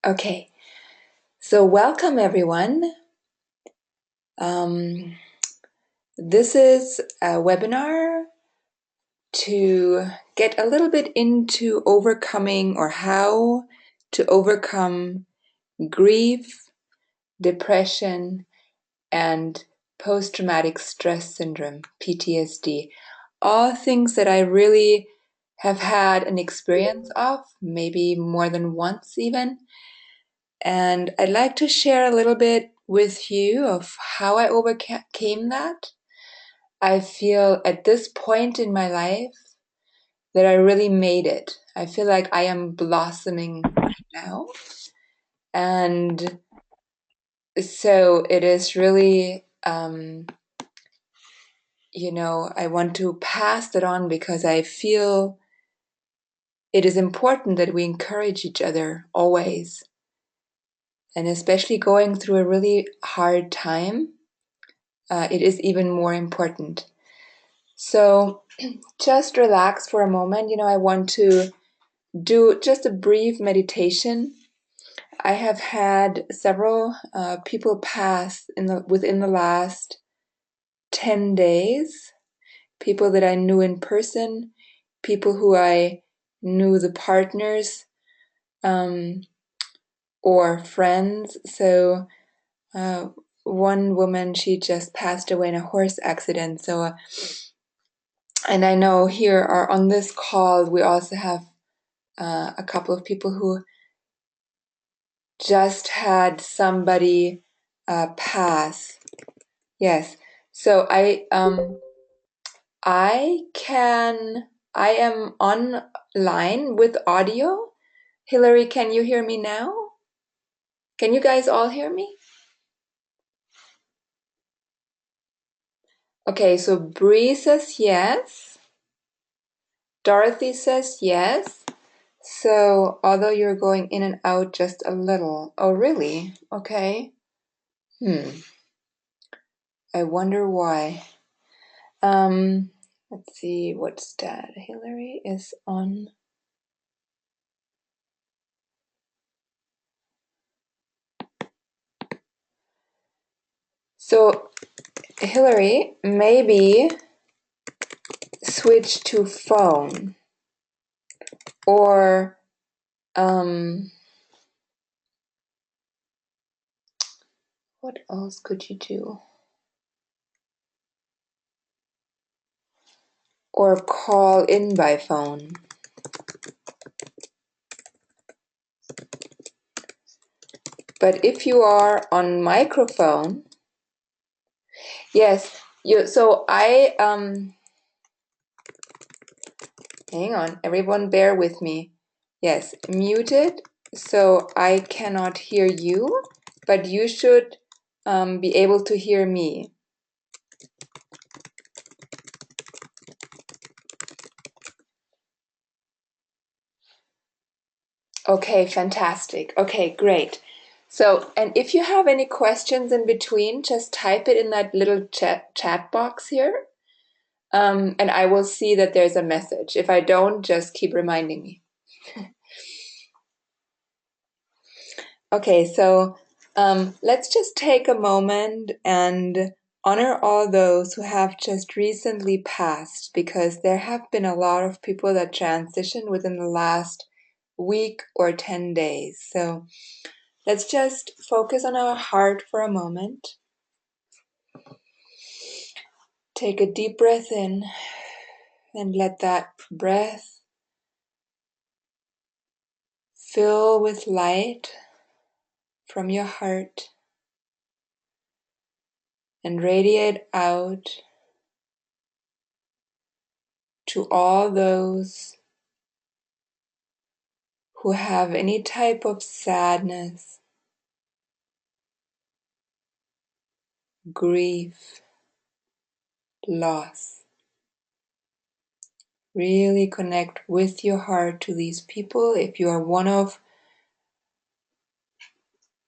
Okay, so welcome everyone. This is a webinar to get a little bit into overcoming or how to overcome grief, depression, and post-traumatic stress syndrome, PTSD. All things that I really have had an experience of, maybe more than once even. And I'd like to share a little bit with you of how I overcame that. I feel at this point in my life that I really made it. I feel like I am blossoming right now. And so it is really, I want to pass that on because I feel it is important that we encourage each other always. And especially going through a really hard time, it is even more important. So just relax for a moment. I want to do just a brief meditation. I have had several people pass within the last 10 days, people that I knew in person, people who I knew the partners or friends. So one woman, she just passed away in a horse accident. So and I know here are on this call, we also have a couple of people who just had somebody pass. Yes. So I am online with audio. Hillary, can you hear me now? Can you guys all hear me? Okay, so Bree says yes. Dorothy says yes. So, although you're going in and out just a little. Oh, really? Okay. I wonder why. Let's see what's that. Hillary is on. So, Hillary, maybe switch to phone or what else could you do? Or call in by phone. But if you are on microphone, yes, so I hang on, everyone bear with me. Yes, muted, so I cannot hear you, but you should be able to hear me. Okay, fantastic. Okay, great. So, and if you have any questions in between, just type it in that little chat box here, and I will see that there's a message. If I don't, just keep reminding me. Okay, so let's just take a moment and honor all those who have just recently passed, because there have been a lot of people that transitioned within the last week or 10 days. So let's just focus on our heart for a moment. Take a deep breath in and let that breath fill with light from your heart and radiate out to all those who have any type of sadness, grief, loss. Really connect with your heart to these people. If you are one of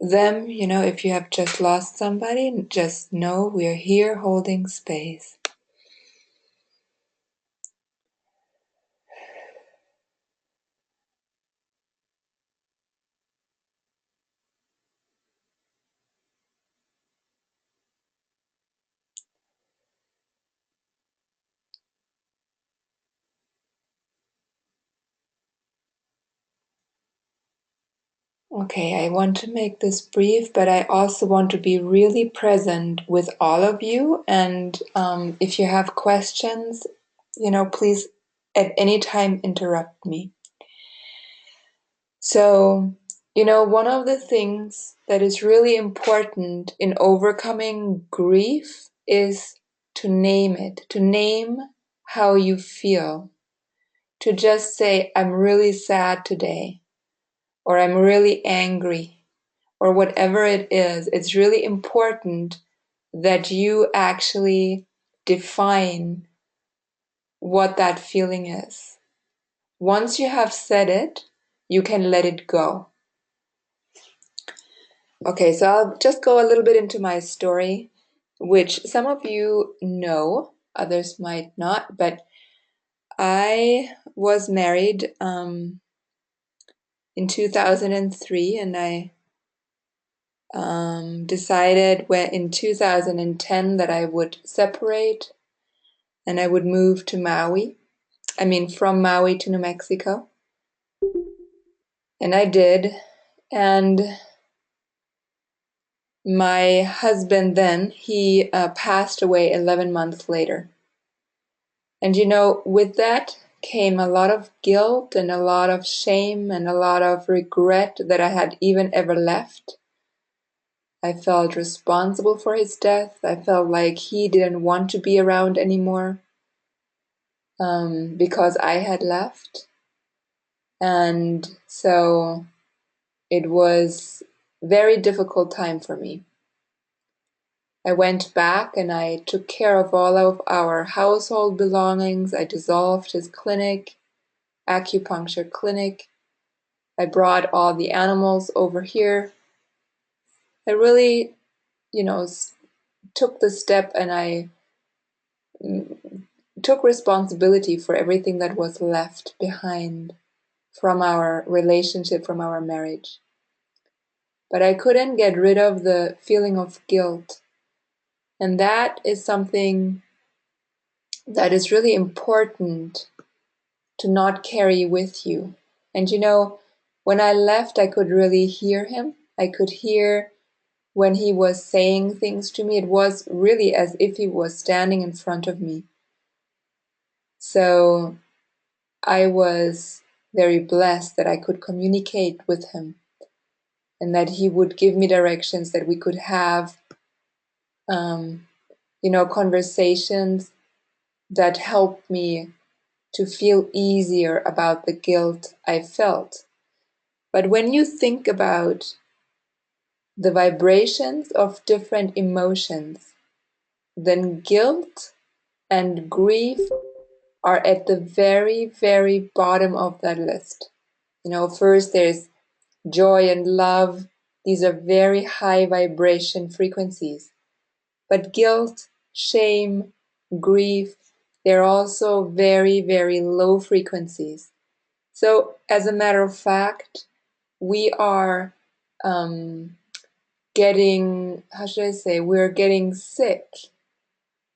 them, if you have just lost somebody, just know we are here holding space. Okay, I want to make this brief, but I also want to be really present with all of you. And if you have questions, please at any time interrupt me. So, one of the things that is really important in overcoming grief is to name it, to name how you feel, to just say, I'm really sad today, or I'm really angry, or whatever it is. It's really important that you actually define what that feeling is. Once you have said it, you can let it go. Okay, so I'll just go a little bit into my story, which some of you know, others might not, but I was married in 2003, and I decided in 2010 that I would separate and I would move to Maui. From Maui to New Mexico. And I did. And my husband then, he passed away 11 months later. And with that came a lot of guilt and a lot of shame and a lot of regret that I had even ever left. I felt responsible for his death. I felt like he didn't want to be around anymore because I had left. And so it was a very difficult time for me. I went back and I took care of all of our household belongings. I dissolved his clinic, acupuncture clinic. I brought all the animals over here. I really, took the step, and I took responsibility for everything that was left behind from our relationship, from our marriage. But I couldn't get rid of the feeling of guilt. And that is something that is really important to not carry with you. And when I left, I could really hear him. I could hear when he was saying things to me. It was really as if he was standing in front of me. So I was very blessed that I could communicate with him and that he would give me directions, that we could have, conversations that helped me to feel easier about the guilt I felt. But when you think about the vibrations of different emotions, then guilt and grief are at the very, very bottom of that list. First there's joy and love. These are very high vibration frequencies. But guilt, shame, grief, they're also very, very low frequencies. So as a matter of fact, we are we're getting sick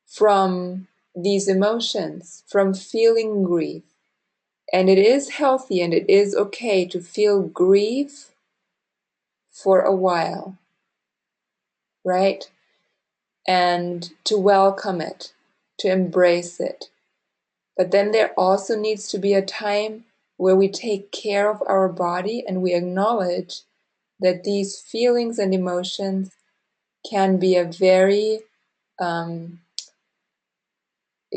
from these emotions, from feeling grief. And it is healthy and it is okay to feel grief for a while, right? And to welcome it, to embrace it. But then there also needs to be a time where we take care of our body and we acknowledge that these feelings and emotions can be it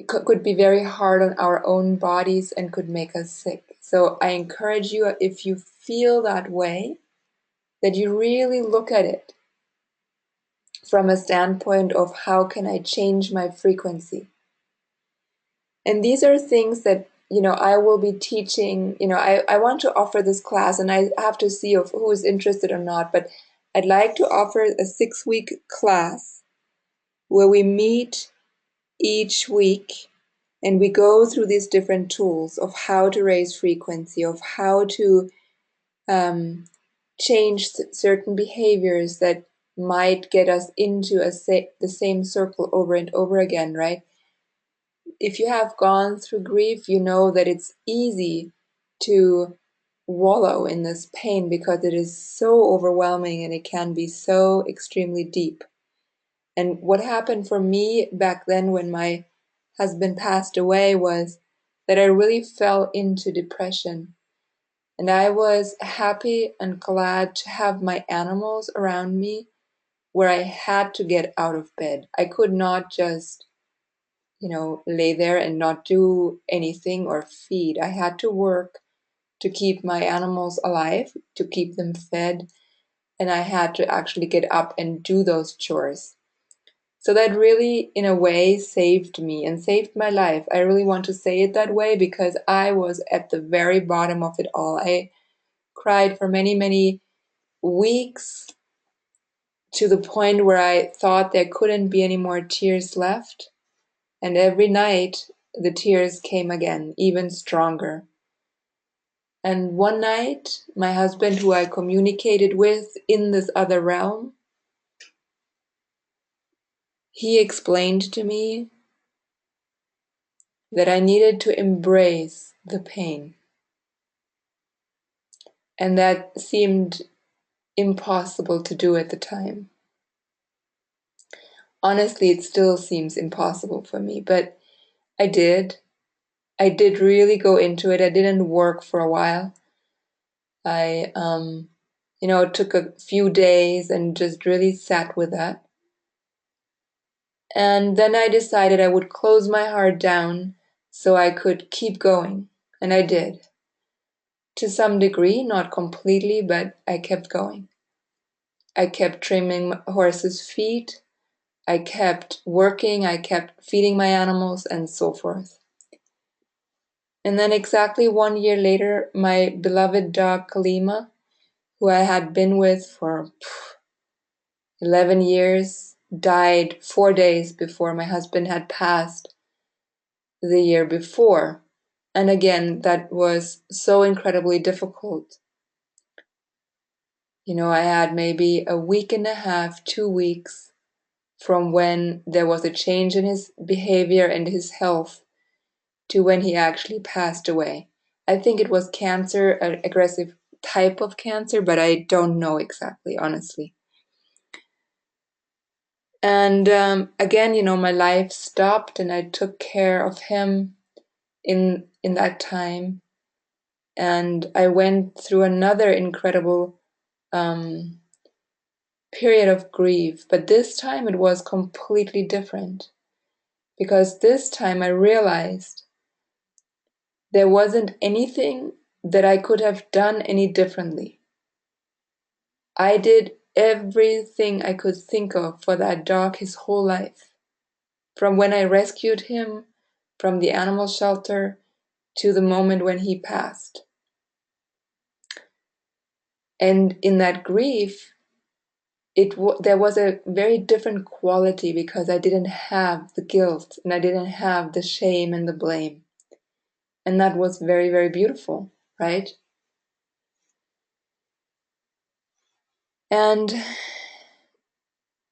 could be very hard on our own bodies and could make us sick. So I encourage you, if you feel that way, that you really look at it from a standpoint of how can I change my frequency. And these are things that I will be teaching. I want to offer this class, and I have to see of who is interested or not, but I'd like to offer a 6-week class where we meet each week and we go through these different tools of how to raise frequency, of how to change certain behaviors that might get us into the same circle over and over again, right? If you have gone through grief, you know that it's easy to wallow in this pain because it is so overwhelming and it can be so extremely deep. And what happened for me back then when my husband passed away was that I really fell into depression. And I was happy and glad to have my animals around me where I had to get out of bed. I could not just, lay there and not do anything or feed. I had to work to keep my animals alive, to keep them fed, and I had to actually get up and do those chores. So that really, in a way, saved me and saved my life. I really want to say it that way because I was at the very bottom of it all. I cried for many, many weeks to the point where I thought there couldn't be any more tears left. And every night the tears came again, even stronger. And one night, my husband, who I communicated with in this other realm, he explained to me that I needed to embrace the pain. And that seemed impossible to do at the time. Honestly, it still seems impossible for me, but I did. I did really go into it. I didn't work for a while. I, took a few days and just really sat with that. And then I decided I would close my heart down so I could keep going. And I did. To some degree, not completely, but I kept going. I kept trimming horses' feet. I kept working. I kept feeding my animals and so forth. And then exactly 1 year later, my beloved dog Kalima, who I had been with for 11 years, died 4 days before my husband had passed the year before. And again, that was so incredibly difficult. I had maybe a week and a half, 2 weeks from when there was a change in his behavior and his health to when he actually passed away. I think it was cancer, an aggressive type of cancer, but I don't know exactly, honestly. And again, my life stopped and I took care of him in that time. And I went through another incredible period of grief, but this time it was completely different because this time I realized there wasn't anything that I could have done any differently. I did everything I could think of for that dog his whole life. From when I rescued him from the animal shelter to the moment when he passed. And in that grief, there was a very different quality because I didn't have the guilt and I didn't have the shame and the blame. And that was very, very beautiful, right? And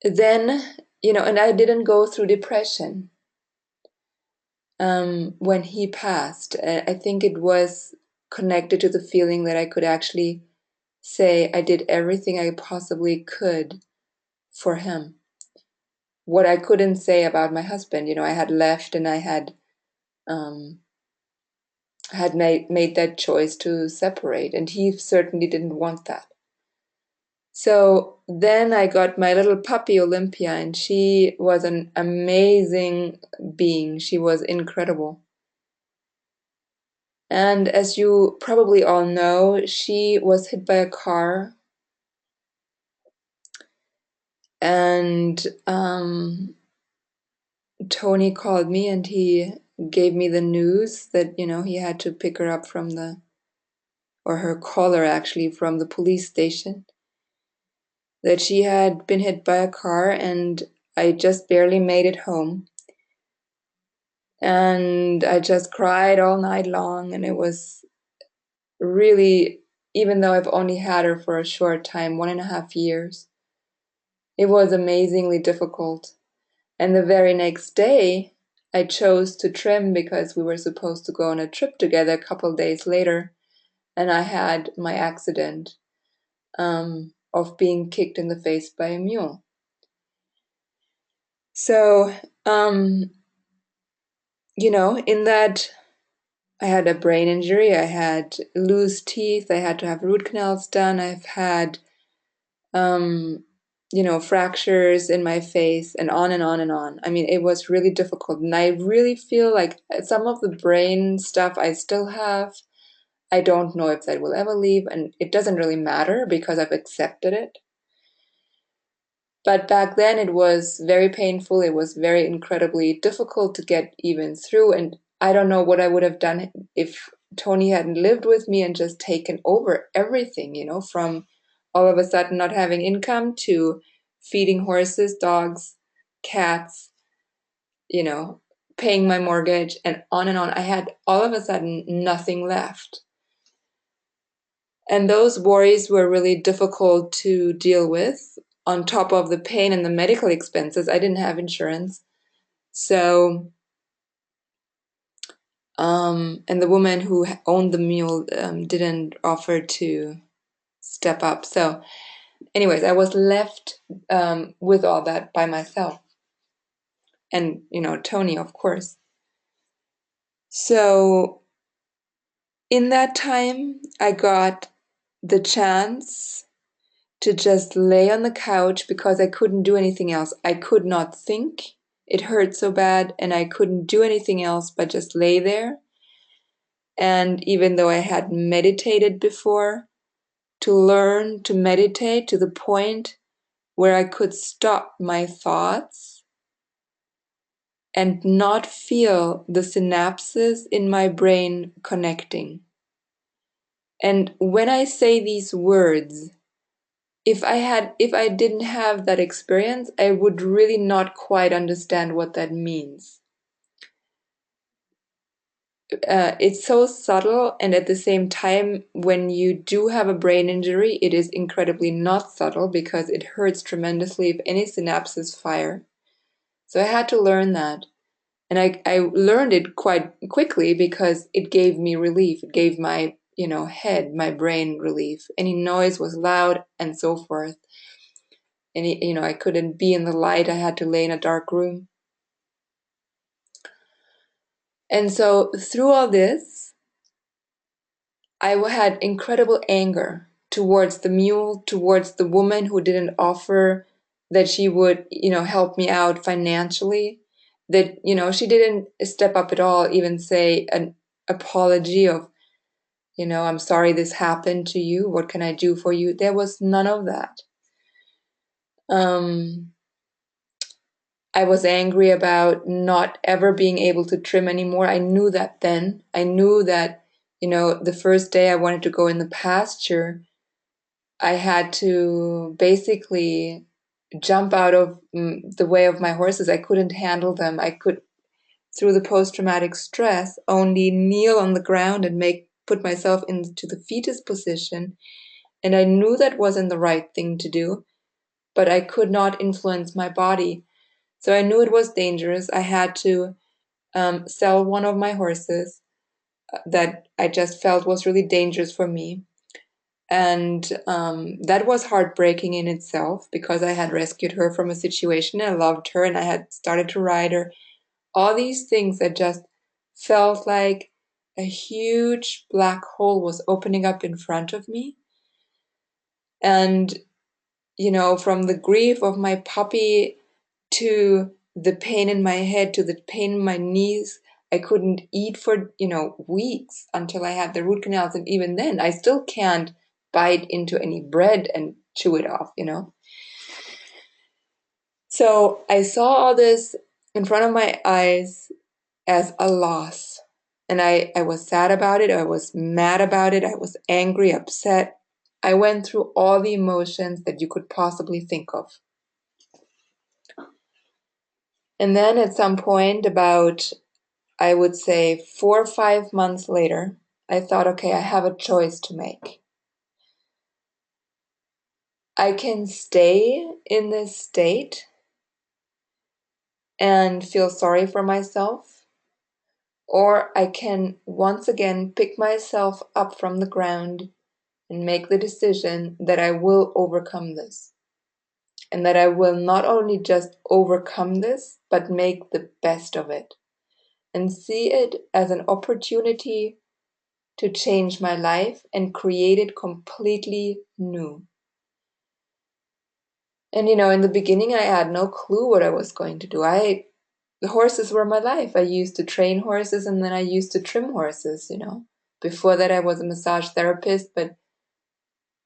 then, and I didn't go through depression when he passed. I think it was connected to the feeling that I could actually say I did everything I possibly could for him. What I couldn't say about my husband, I had left and I had made that choice to separate, and he certainly didn't want that. So then I got my little puppy Olympia, and she was an amazing being. She was incredible. And as you probably all know, she was hit by a car, and Tony called me and he gave me the news that, he had to pick her up or her caller actually, from the police station, that she had been hit by a car and I just barely made it home. And I just cried all night long, and it was really, even though I've only had her for a short time, 1.5 years, it was amazingly difficult. And the very next day, I chose to trim because we were supposed to go on a trip together a couple days later. and I had my accident of being kicked in the face by a mule. So, in that, I had a brain injury, I had loose teeth, I had to have root canals done, I've had, fractures in my face, and on and on and on. I mean, it was really difficult, and I really feel like some of the brain stuff I still have. I don't know if that will ever leave, and it doesn't really matter because I've accepted it. But back then it was very painful. It was very incredibly difficult to get even through. And I don't know what I would have done if Tony hadn't lived with me and just taken over everything, from all of a sudden not having income to feeding horses, dogs, cats, paying my mortgage, and on and on. I had all of a sudden nothing left. And those worries were really difficult to deal with. On top of the pain and the medical expenses, I didn't have insurance. So, and the woman who owned the mule didn't offer to step up. So, anyways, I was left with all that by myself. And, Tony, of course. So, in that time, I got the chance to just lay on the couch because I couldn't do anything else. I could not think. It hurt so bad, and I couldn't do anything else but just lay there. And even though I had meditated before, to learn to meditate to the point where I could stop my thoughts and not feel the synapses in my brain connecting. And when I say these words, if I didn't have that experience, I would really not quite understand what that means. It's so subtle, and at the same time, when you do have a brain injury, it is incredibly not subtle because it hurts tremendously if any synapses fire. So I had to learn that. And I learned it quite quickly because it gave me relief. It gave my, head, my brain relief. Any noise was loud and so forth. And, I couldn't be in the light. I had to lay in a dark room. And so through all this, I had incredible anger towards the mule, towards the woman who didn't offer that she would, help me out financially, that, she didn't step up at all, even say an apology of, I'm sorry this happened to you. What can I do for you? There was none of that. I was angry about not ever being able to trim anymore. I knew that then. I knew that, the first day I wanted to go in the pasture, I had to basically jump out of the way of my horses. I couldn't handle them. I could, through the post-traumatic stress, only kneel on the ground and put myself into the fetus position. And I knew that wasn't the right thing to do, but I could not influence my body. So I knew it was dangerous. I had to sell one of my horses that I just felt was really dangerous for me. And that was heartbreaking in itself because I had rescued her from a situation. I loved her and I had started to ride her. All these things that just felt like a huge black hole was opening up in front of me. And, from the grief of my puppy to the pain in my head, to the pain in my knees. I couldn't eat for, weeks until I had the root canals. And even then, I still can't bite into any bread and chew it off, So I saw all this in front of my eyes as a loss. And I was sad about it. I was mad about it. I was angry, upset. I went through all the emotions that you could possibly think of. And then at some point, about, I would say 4 or 5 months later, I thought, okay, I have a choice to make. I can stay in this state and feel sorry for myself, or I can once again pick myself up from the ground and make the decision that I will overcome this. And that I will not only just overcome this, but make the best of it. And see it as an opportunity to change my life and create it completely new. And in the beginning, I had no clue what I was going to do. The horses were my life. I used to train horses and then I used to trim horses. Before that, I was a massage therapist, but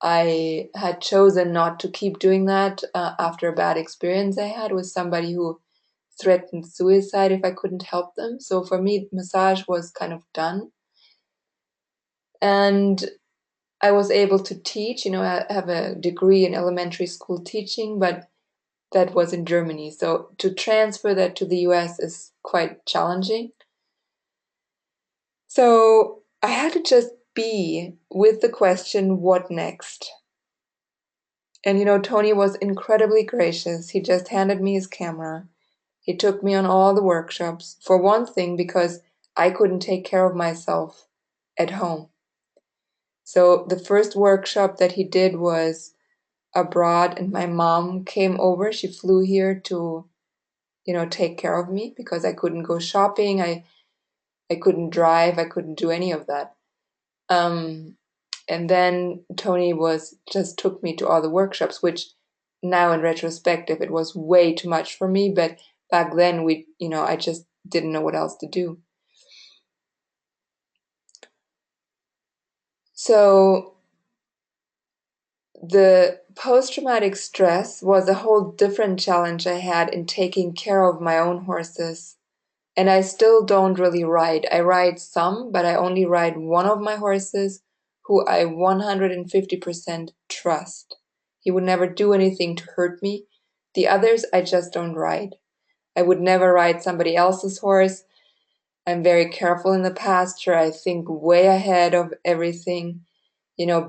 I had chosen not to keep doing that after a bad experience I had with somebody who threatened suicide if I couldn't help them. So for me, massage was kind of done. And I was able to teach, I have a degree in elementary school teaching, but that was in Germany. So to transfer that to the US is quite challenging. So I had to just be with the question, what next? And Tony was incredibly gracious. He just handed me his camera. He took me on all the workshops. For one thing, because I couldn't take care of myself at home. So the first workshop that he did was abroad, and my mom came over. She flew here to, take care of me because I couldn't go shopping. I couldn't drive. I couldn't do any of that. And then Tony just took me to all the workshops, which now in retrospective, it was way too much for me. But back then I just didn't know what else to do. So the post-traumatic stress was a whole different challenge I had in taking care of my own horses. And I still don't really ride. I ride some, but I only ride one of my horses who I 150% trust. He would never do anything to hurt me. The others, I just don't ride. I would never ride somebody else's horse. I'm very careful in the pasture. I think way ahead of everything.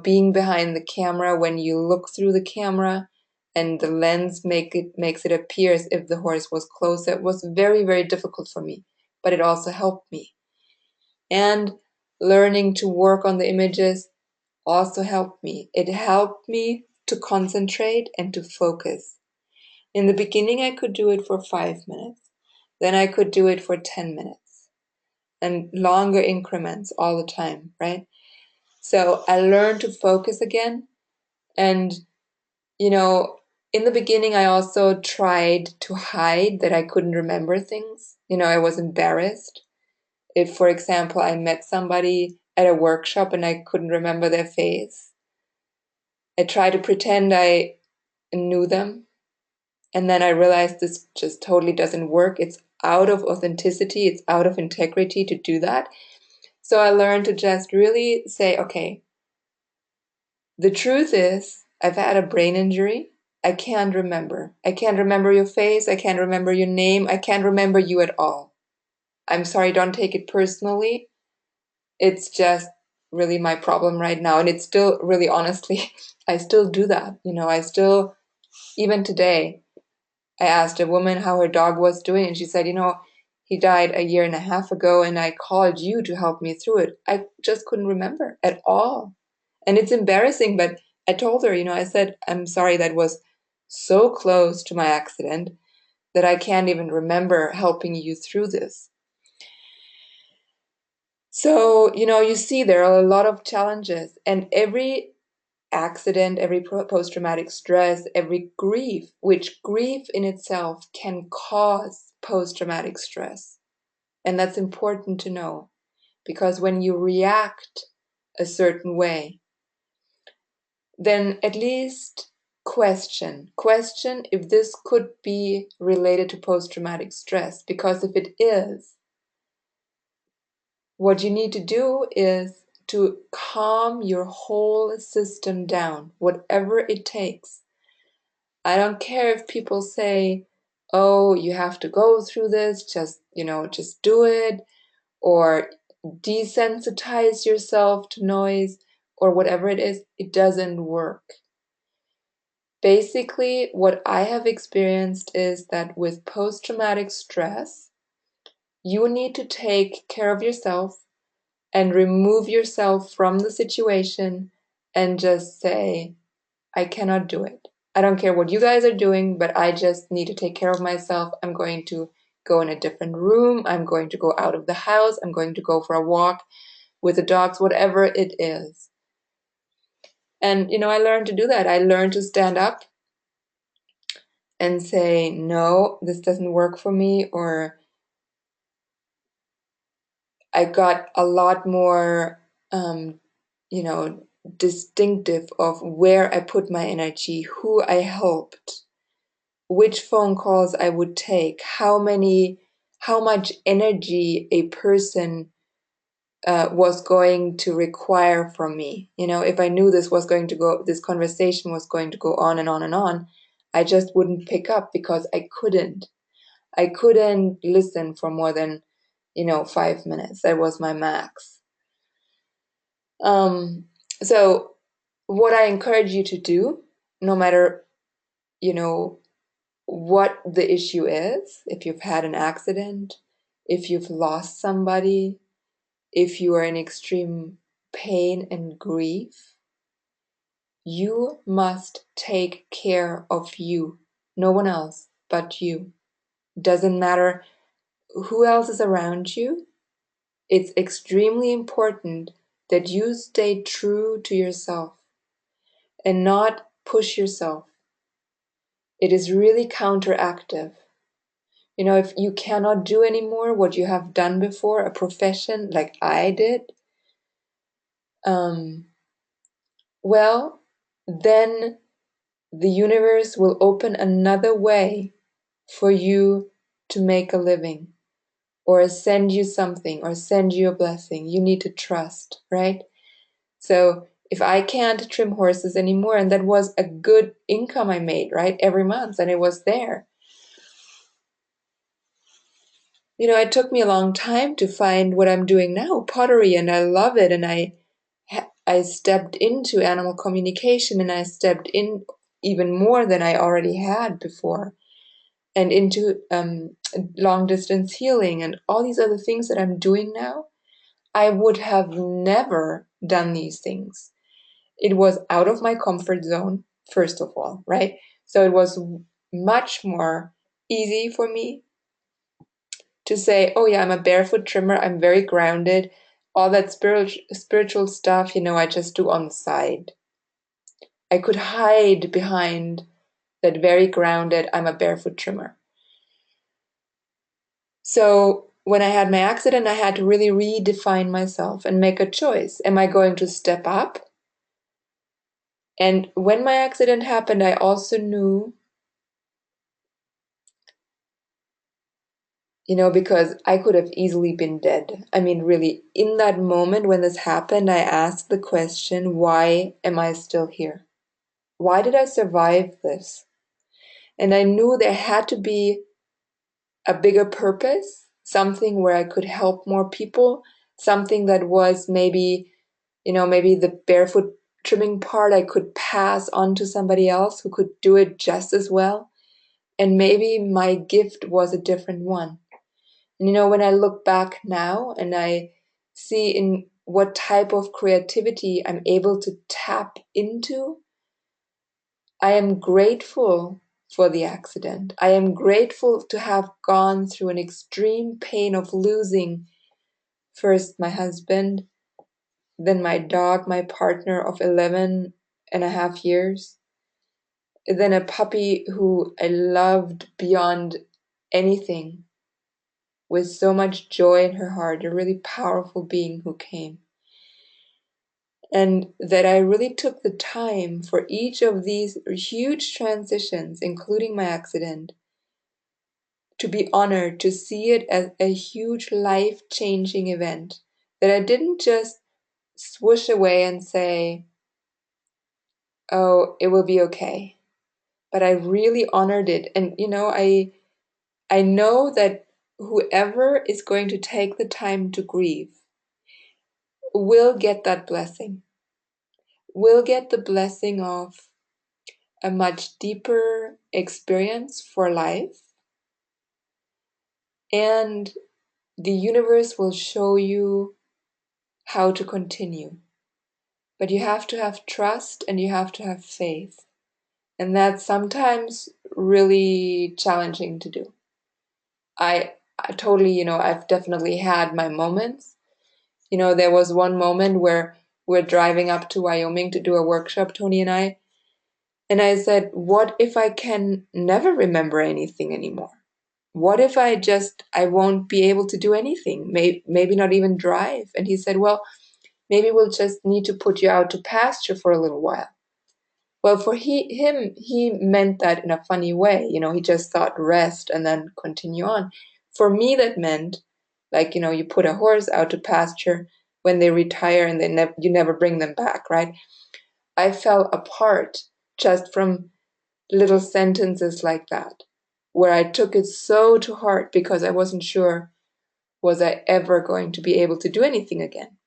Being behind the camera, when you look through the camera and the lens makes it appear as if the horse was closer, it was very, very difficult for me, but it also helped me. And learning to work on the images also helped me. It helped me to concentrate and to focus. In the beginning, I could do it for 5 minutes. Then I could do it for 10 minutes and longer increments all the time, right? So I learned to focus again. And, in the beginning, I also tried to hide that I couldn't remember things. I was embarrassed. If, for example, I met somebody at a workshop and I couldn't remember their face, I tried to pretend I knew them. And then I realized this just totally doesn't work. It's out of authenticity. It's out of integrity to do that. So I learned to just really say, okay, the truth is, I've had a brain injury. I can't remember. I can't remember your face. I can't remember your name. I can't remember you at all. I'm sorry, don't take it personally. It's just really my problem right now. And it's still really honestly, I still do that. I still, even today, I asked a woman how her dog was doing, and she said, he died a year and a half ago, and I called you to help me through it. I just couldn't remember at all. And it's embarrassing, but I told her, I said, I'm sorry, that was so close to my accident that I can't even remember helping you through this. So, you see, there are a lot of challenges, and every accident, every post-traumatic stress, every grief, which grief in itself can cause post-traumatic stress. And that's important to know, because when you react a certain way, then at least question if this could be related to post-traumatic stress. Because if it is, what you need to do is to calm your whole system down, whatever it takes. I don't care if people say, oh, you have to go through this, just do it, or desensitize yourself to noise, or whatever it is. It doesn't work. Basically, what I have experienced is that with post-traumatic stress, You need to take care of yourself and remove yourself from the situation and just say, I cannot do it. I don't care what you guys are doing, but I just need to take care of myself. I'm going to go in a different room. I'm going to go out of the house. I'm going to go for a walk with the dogs, whatever it is. And, I learned to do that. I learned to stand up and say, no, this doesn't work for me. Or I got a lot more, distinctive of where I put my energy, who I helped, which phone calls I would take, how much energy a person was going to require from me. If I knew this conversation was going to go on and on and on, I just wouldn't pick up because I couldn't. I couldn't listen for more than, 5 minutes. That was my max. So what I encourage you to do, no matter, what the issue is, if you've had an accident, if you've lost somebody, if you are in extreme pain and grief, you must take care of you. No one else but you. Doesn't matter who else is around you. It's extremely important that you stay true to yourself and not push yourself. It is really counteractive. If you cannot do anymore what you have done before, a profession like I did, well, then the universe will open another way for you to make a living or send you something or send you a blessing. You need to trust, right? So if I can't trim horses anymore, and that was a good income I made, right, every month, and it was there. It took me a long time to find what I'm doing now, pottery, and I love it. And I stepped into animal communication, and I stepped in even more than I already had before, and into long distance healing and all these other things that I'm doing now. I would have never done these things. It was out of my comfort zone, first of all, right? So it was much more easy for me to say, oh yeah, I'm a barefoot trimmer, I'm very grounded. All that spiritual stuff, I just do on the side. I could hide behind that very grounded, I'm a barefoot trimmer. So when I had my accident, I had to really redefine myself and make a choice. Am I going to step up? And when my accident happened, I also knew, because I could have easily been dead. I mean, really, in that moment when this happened, I asked the question, why am I still here? Why did I survive this? And I knew there had to be a bigger purpose, something where I could help more people, something that was maybe the barefoot trimming part I could pass on to somebody else who could do it just as well. And maybe my gift was a different one. And when I look back now and I see in what type of creativity I'm able to tap into, I am grateful for the accident. I am grateful to have gone through an extreme pain of losing first my husband, then my dog, my partner of 11 and a half years, then a puppy who I loved beyond anything, with so much joy in her heart, a really powerful being who came. And that I really took the time for each of these huge transitions, including my accident, to be honored, to see it as a huge life-changing event. That I didn't just swoosh away and say, oh, it will be okay. But I really honored it. And, I know that whoever is going to take the time to grieve will get that blessing, will get the blessing of a much deeper experience for life and the universe will show you how to continue. But you have to have trust and you have to have faith. And that's sometimes really challenging to do. I totally, I've definitely had my moments. There was one moment where we're driving up to Wyoming to do a workshop, Tony and I said, what if I can never remember anything anymore? What if I won't be able to do anything, maybe not even drive? And he said, well, maybe we'll just need to put you out to pasture for a little while. Well, for him, he meant that in a funny way. He just thought rest and then continue on. For me, that meant like, you put a horse out to pasture when they retire and you never bring them back, right? I fell apart just from little sentences like that, where I took it so to heart because I wasn't sure was I ever going to be able to do anything again.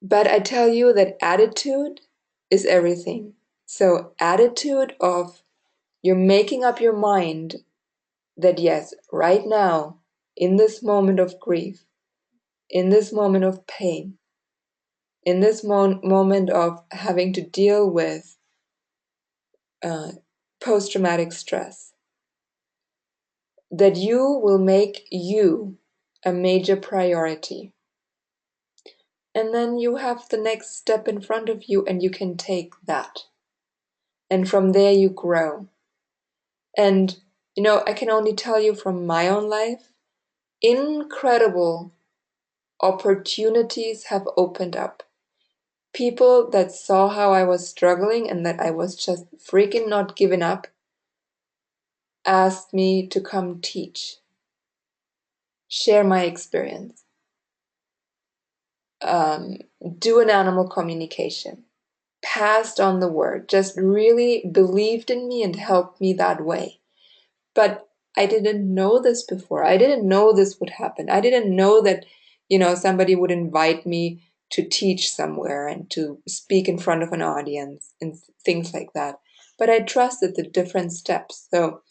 But I tell you that attitude is everything. So attitude of you're making up your mind that yes, right now, in this moment of grief, in this moment of pain, in this moment of having to deal with post-traumatic stress, that you will make you a major priority. And then you have the next step in front of you and you can take that. And from there you grow. And, I can only tell you from my own life, incredible opportunities have opened up. People that saw how I was struggling and that I was just freaking not giving up asked me to come teach, share my experience, do an animal communication, passed on the word, just really believed in me and helped me that way. But I didn't know this before. I didn't know this would happen. I didn't know that, somebody would invite me to teach somewhere and to speak in front of an audience and things like that. But I trusted the different steps. So,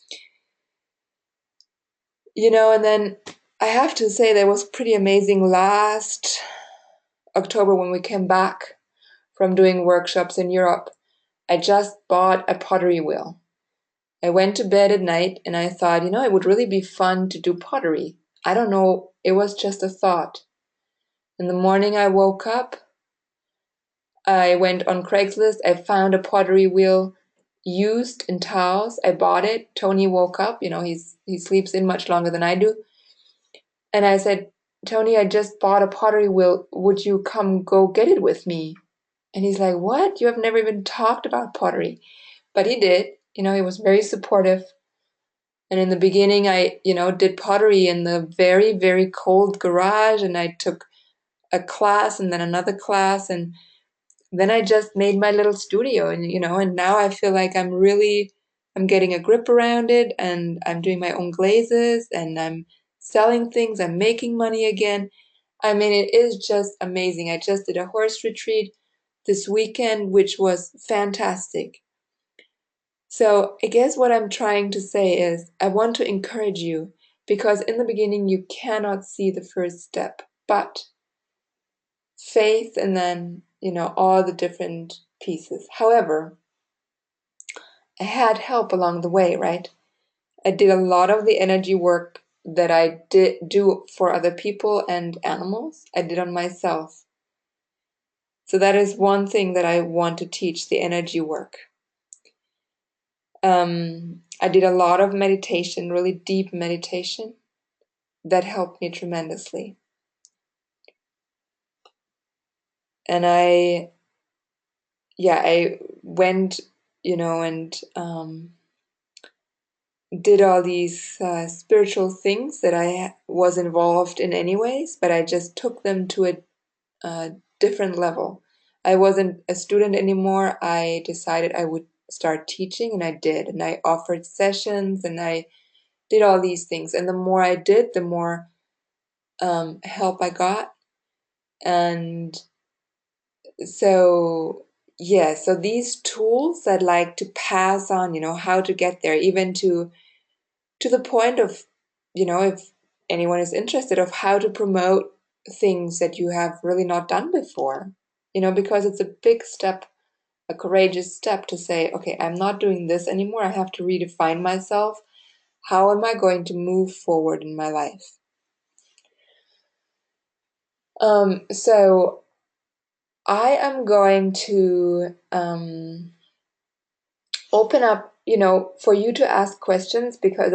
and then I have to say that was pretty amazing last October when we came back from doing workshops in Europe. I just bought a pottery wheel. I went to bed at night and I thought, it would really be fun to do pottery. I don't know, it was just a thought. In the morning I woke up, I went on Craigslist, I found a pottery wheel used in Taos. I bought it. Tony woke up, he sleeps in much longer than I do. And I said, Tony, I just bought a pottery wheel. Would you come go get it with me? And he's like, what? You have never even talked about pottery. But he did. He was very supportive. And in the beginning, I, did pottery in the very, very cold garage. And I took a class and then another class. And then I just made my little studio. And now I feel like I'm getting a grip around it. And I'm doing my own glazes. And I'm selling things. I'm making money again. I mean, it is just amazing. I just did a horse retreat this weekend, which was fantastic. So I guess what I'm trying to say is I want to encourage you because in the beginning you cannot see the first step, but faith and then, all the different pieces. However, I had help along the way, right? I did a lot of the energy work that I did do for other people and animals. I did on myself. So that is one thing that I want to teach, the energy work. I did a lot of meditation, really deep meditation. That helped me tremendously. And I went, and did all these spiritual things that I was involved in anyways, but I just took them to a different level. I wasn't a student anymore. I decided I would start teaching, and I did. And I offered sessions, and I did all these things. And the more I did, the more help I got. And so so these tools I'd like to pass on, how to get there, even to to the point of, if anyone is interested, of how to promote things that you have really not done before, because it's a big step, a courageous step to say, okay, I'm not doing this anymore. I have to redefine myself. How am I going to move forward in my life? So I am going to open up, for you to ask questions, because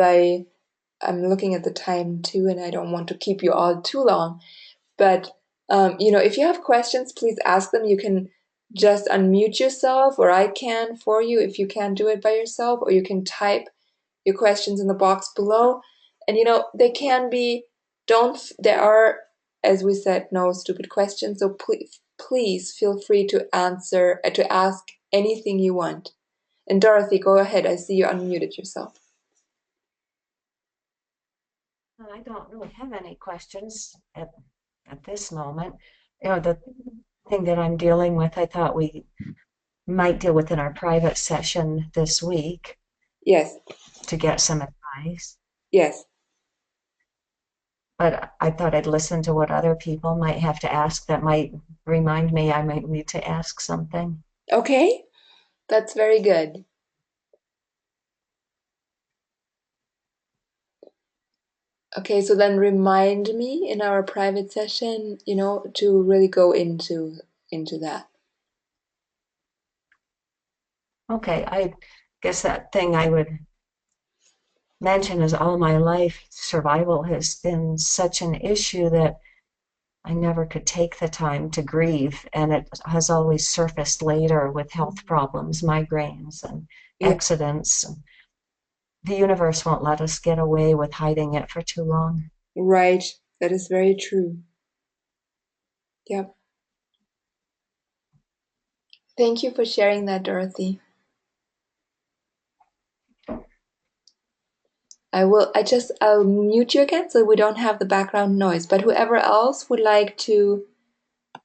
I'm looking at the time too, and I don't want to keep you all too long. But if you have questions, please ask them. You can just unmute yourself, or I can for you if you can't do it by yourself, or you can type your questions in the box below. And they can be, there are, as we said, no stupid questions. So please feel free to ask anything you want. And Dorothy, go ahead. I see you unmuted yourself. I don't really have any questions at this moment. The thing that I'm dealing with, I thought we might deal with in our private session this week Yes, to get some advice. yes. But I thought I'd listen to what other people might have to ask that might remind me I might need to ask something. Okay, that's very good. Okay, so then remind me in our private session, to really go into that. Okay, I guess that thing I would mention is all my life, survival has been such an issue that I never could take the time to grieve, and it has always surfaced later with health problems, migraines, and Yeah, accidents. The universe won't let us get away with hiding it for too long. right. That is very true. Yep. Thank you for sharing that, Dorothy. I'll mute you again so we don't have the background noise. But whoever else would like to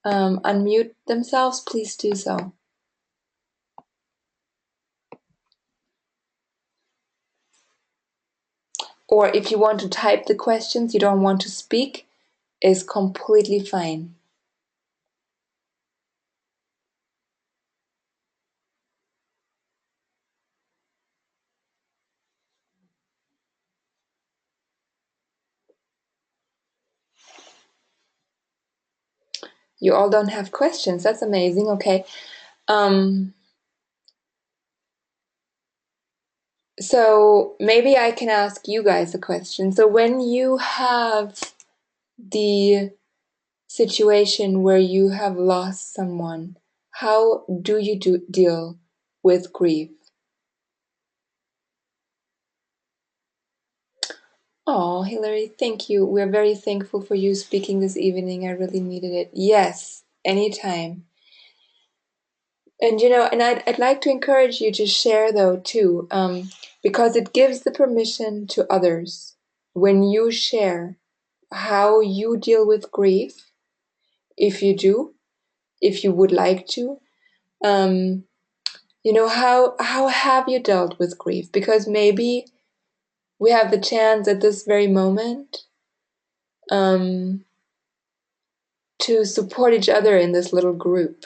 unmute themselves, please do so. Or if you want to type the questions, you don't want to speak, is completely fine. You all don't have questions. That's amazing. Okay. So maybe I can ask you guys a question. So when you have the situation where you have lost someone, how do you deal with grief? Oh, Hillary, thank you. We're very thankful for you speaking this evening. I really needed it. Yes, anytime. And I'd like to encourage you to share though too, because it gives the permission to others when you share how you deal with grief, if you do, if you would like to. How have you dealt with grief? Because maybe we have the chance at this very moment um, to support each other in this little group.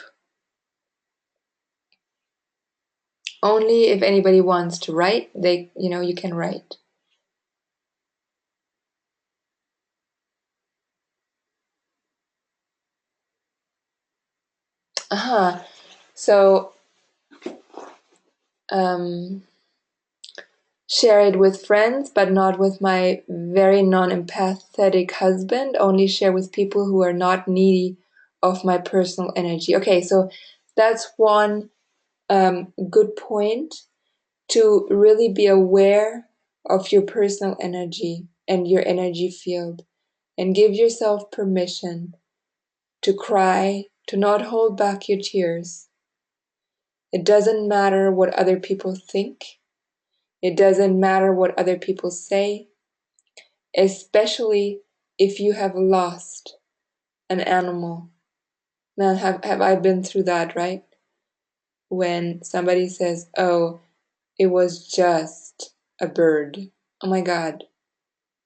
Only if anybody wants to write, you can write. Uh-huh. So, um, share it with friends, but not with my very non-empathetic husband. Only share with people who are not needy of my personal energy. Okay, so that's one good point, to really be aware of your personal energy and your energy field, and give yourself permission to cry, to not hold back your tears. It doesn't matter what other people think. It doesn't matter what other people say, especially if you have lost an animal. Now, have I been through that, right? When somebody says, oh, it was just a bird. Oh my God.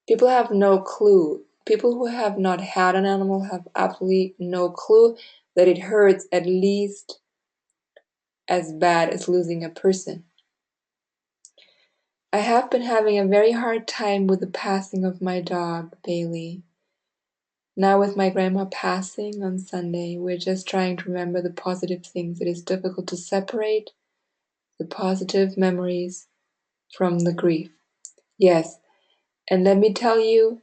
People have no clue. People who have not had an animal have absolutely no clue that it hurts at least as bad as losing a person. I have been having a very hard time with the passing of my dog, Bailey. Now with my grandma passing on Sunday, we're just trying to remember the positive things. It is difficult to separate the positive memories from the grief. Yes, and let me tell you,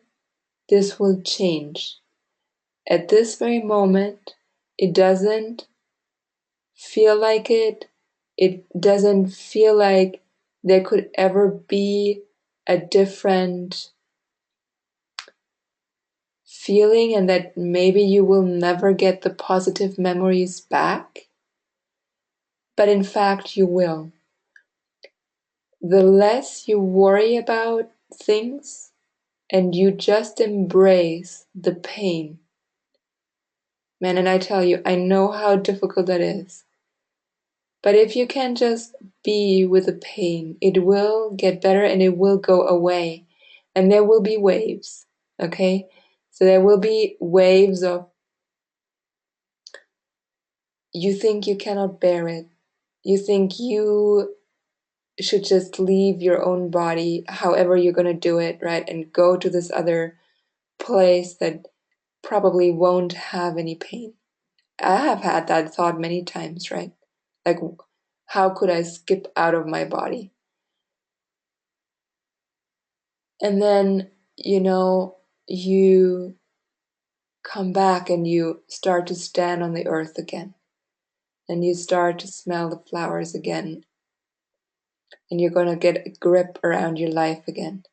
this will change. At this very moment, it doesn't feel like it. It doesn't feel like there could ever be a different feeling and that maybe you will never get the positive memories back. But in fact, you will. The less you worry about things and you just embrace the pain. Man, and I tell you, I know how difficult that is. But if you can just be with the pain, it will get better and it will go away. And there will be waves, okay? So there will be waves of you think you cannot bear it. You think you should just leave your own body, however you're going to do it, right? And go to this other place that probably won't have any pain. I have had that thought many times, right? Like, how could I skip out of my body? And then, you come back and you start to stand on the earth again. And you start to smell the flowers again. And you're going to get a grip around your life again.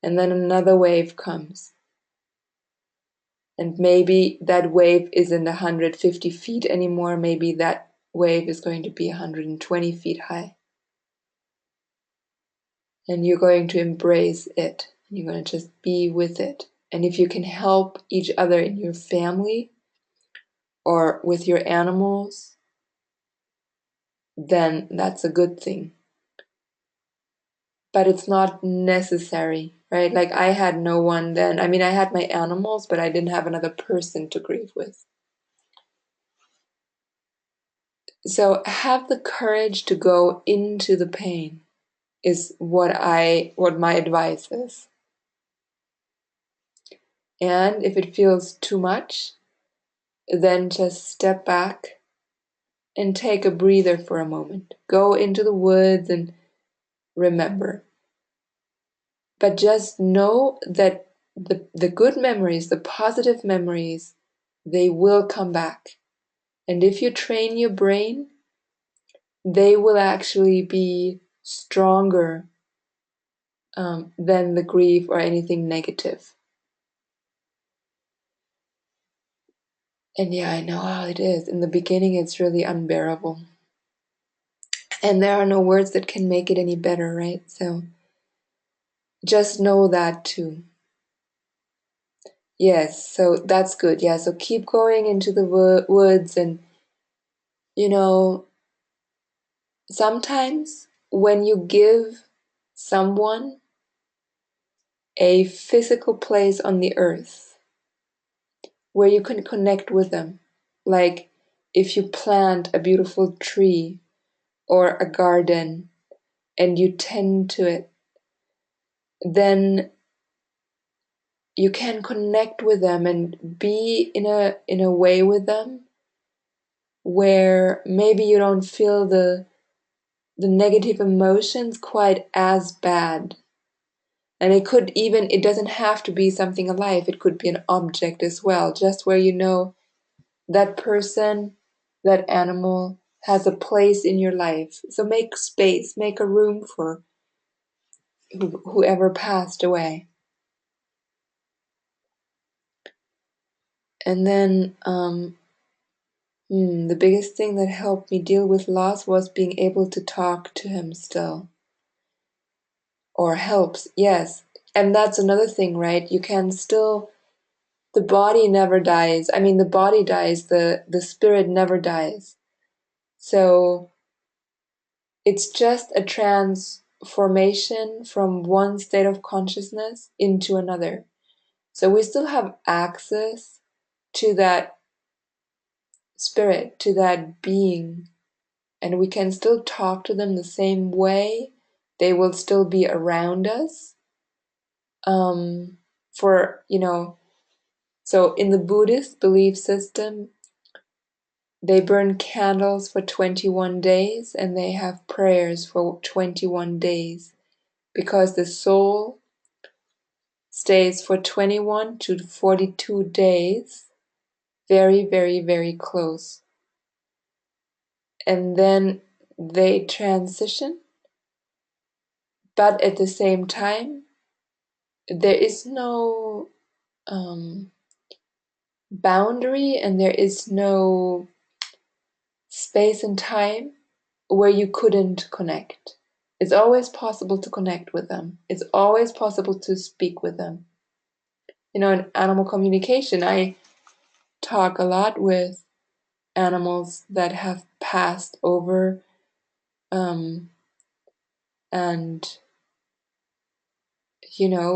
And then another wave comes. And maybe that wave isn't 150 feet anymore. Maybe that wave is going to be 120 feet high. And you're going to embrace it. You're going to just be with it. And if you can help each other in your family or with your animals, then that's a good thing. But it's not necessary, right? Like I had no one then. I mean, I had my animals, but I didn't have another person to grieve with. So have the courage to go into the pain is what my advice is. And if it feels too much, then just step back and take a breather for a moment. Go into the woods and remember. But just know that the good memories, the positive memories, they will come back. And if you train your brain, they will actually be stronger than the grief or anything negative. And yeah, I know how it is. In the beginning, it's really unbearable. And there are no words that can make it any better, right? So just know that too. Yes, so that's good. Yeah, so keep going into the woods and, you know, sometimes when you give someone a physical place on the earth where you can connect with them, like if you plant a beautiful tree or a garden and you tend to it, then you can connect with them and be in a way with them where maybe you don't feel the negative emotions quite as bad. And it doesn't have to be something alive, it could be an object as well, just where you know that person, that animal has a place in your life. So make space, make a room for whoever passed away. And then the biggest thing that helped me deal with loss was being able to talk to him still. Or helps, yes. And that's another thing, right? You can still, the body never dies. I mean, the body dies, the spirit never dies. So it's just a formation from one state of consciousness into another. So we still have access to that spirit, to that being, and we can still talk to them the same way. They will still be around us. For, so in the Buddhist belief system, they burn candles for 21 days and they have prayers for 21 days because the soul stays for 21 to 42 days very, very, very close. And then they transition, but at the same time, there is no boundary and there is no space and time where you couldn't connect. It's always possible to connect with them. It's always possible to speak with them. In animal communication, I talk a lot with animals that have passed over, and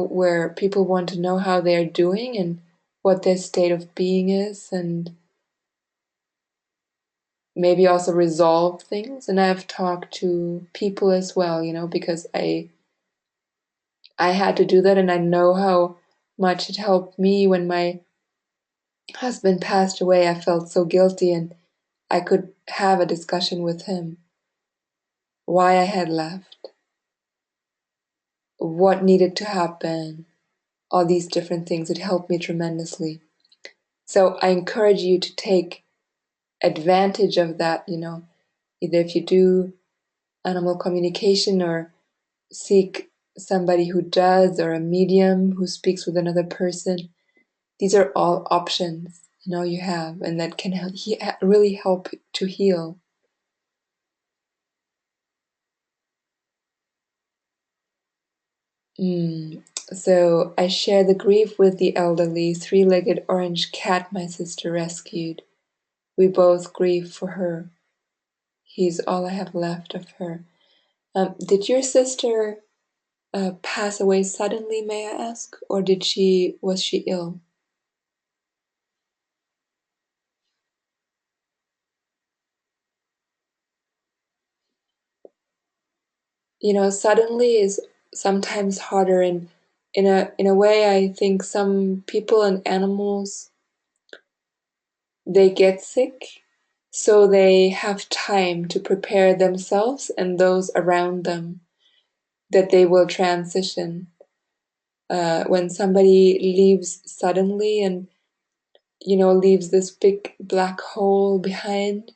where people want to know how they're doing and what their state of being is, and maybe also resolve things. And I've talked to people as well, because I had to do that, and I know how much it helped me when my husband passed away. I felt so guilty, and I could have a discussion with him why I had left, what needed to happen, all these different things. It helped me tremendously. So I encourage you to take advantage of that, either if you do animal communication or seek somebody who does, or a medium who speaks with another person. These are all options, you have, and that can really help to heal. So I share the grief with the elderly, three-legged orange cat my sister rescued. We both grieve for her. He's all I have left of her. Did your sister pass away suddenly, may I ask, or was she ill? Suddenly is sometimes harder, and in a way, I think some people and animals, they get sick, so they have time to prepare themselves and those around them that they will transition. When somebody leaves suddenly and leaves this big black hole behind,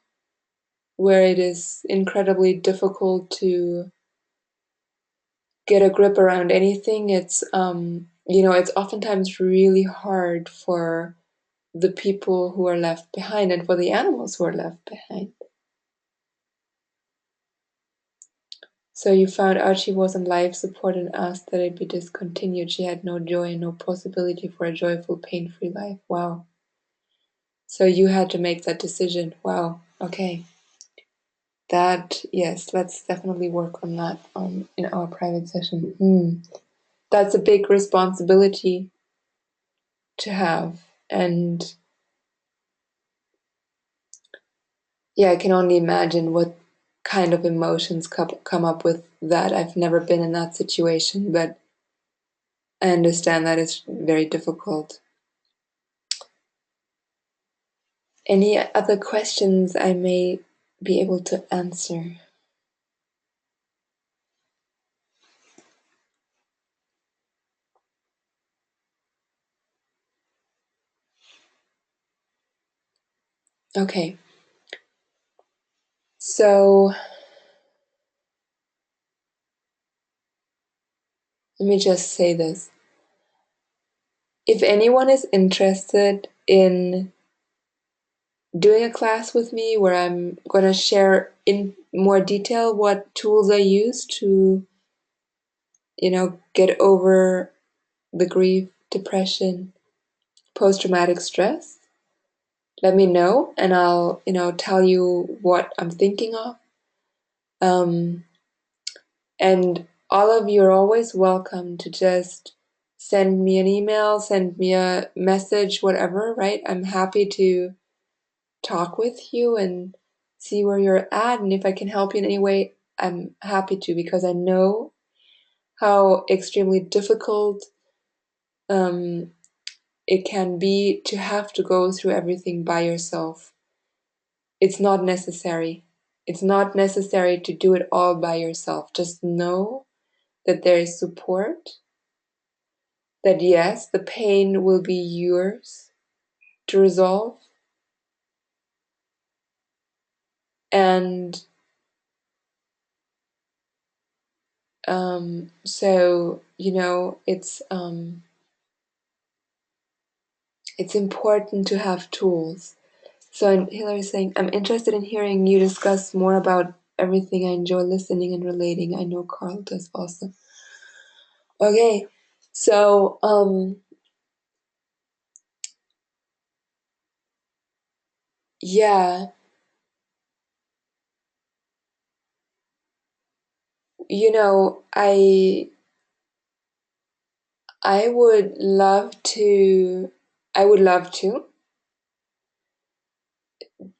where it is incredibly difficult to get a grip around anything, it's oftentimes really hard for the people who are left behind and for the animals who are left behind. So you found out she was on life support and asked that it be discontinued. She had no joy and no possibility for a joyful, pain-free life. Wow. So you had to make that decision. Wow. Okay. Yes, let's definitely work on that in our private session. That's a big responsibility to have. And yeah, I can only imagine what kind of emotions come up with that. I've never been in that situation, but I understand that it's very difficult. Any other questions I may be able to answer? Okay. So let me just say this. If anyone is interested in doing a class with me where I'm going to share in more detail what tools I use to, get over the grief, depression, post-traumatic stress, let me know and I'll, tell you what I'm thinking of. And all of you are always welcome to just send me an email, send me a message, whatever, right? I'm happy to talk with you and see where you're at. And if I can help you in any way, I'm happy to, because I know how extremely difficult um, it can be to have to go through everything by yourself. It's not necessary. It's not necessary to do it all by yourself. Just know that there is support, that yes, the pain will be yours to resolve. And so, it's important to have tools. So Hillary's saying, I'm interested in hearing you discuss more about everything. I enjoy listening and relating. I know Carl does also. Okay, so yeah, I would love to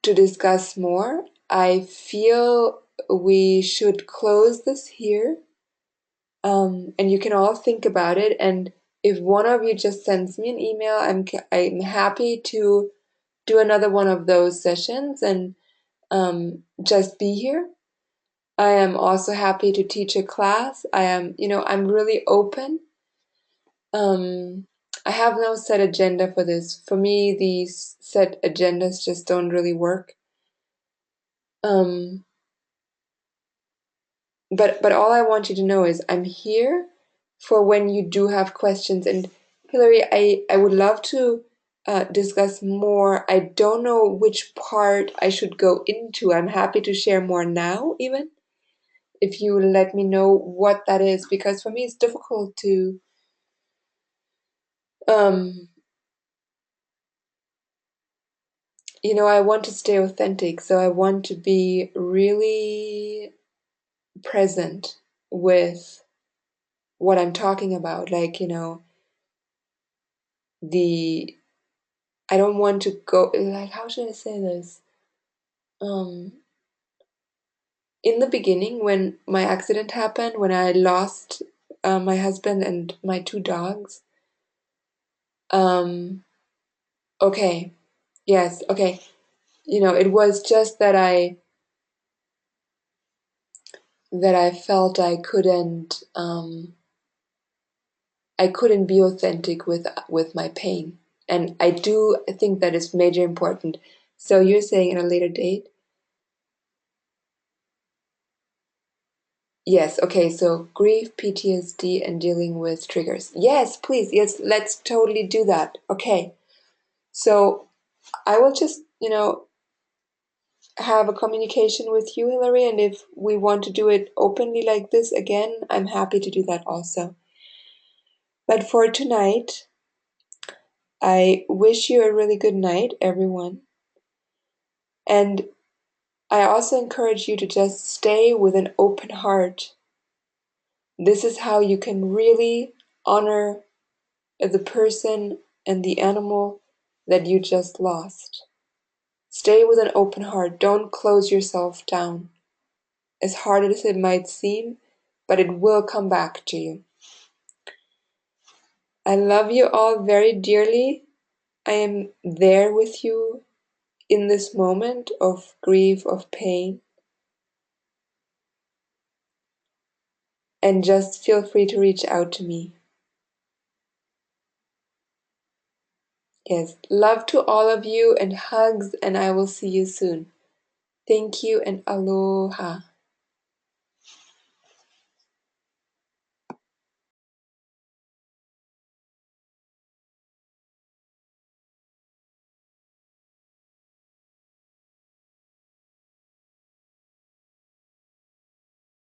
discuss more. I feel we should close this here. And you can all think about it. And if one of you just sends me an email, I'm happy to do another one of those sessions and just be here. I am also happy to teach a class. I'm really open. I have no set agenda for this. For me, these set agendas just don't really work. Um, but all I want you to know is I'm here for when you do have questions. And Hillary, I would love to discuss more. I don't know which part I should go into. I'm happy to share more now, even if you let me know what that is, because for me it's difficult to um, I want to stay authentic, so I want to be really present with what I'm talking about. Like, the I don't want to go, like, how should I say this? Um, in the beginning, when my accident happened, when I lost my husband and my two dogs, um, okay, yes, okay, it was just that I felt I couldn't be authentic with my pain, and I do think that is major important. So you're saying at a later date? Yes, okay, so grief, PTSD, and dealing with triggers. Yes, please, yes, let's totally do that. Okay, so I will just, have a communication with you, Hillary, and if we want to do it openly like this again, I'm happy to do that also. But for tonight, I wish you a really good night, everyone. And I also encourage you to just stay with an open heart. This is how you can really honor the person and the animal that you just lost. Stay with an open heart. Don't close yourself down. As hard as it might seem, but it will come back to you. I love you all very dearly. I am there with you in this moment of grief, of pain. And just feel free to reach out to me. Yes, love to all of you and hugs, and I will see you soon. Thank you and aloha.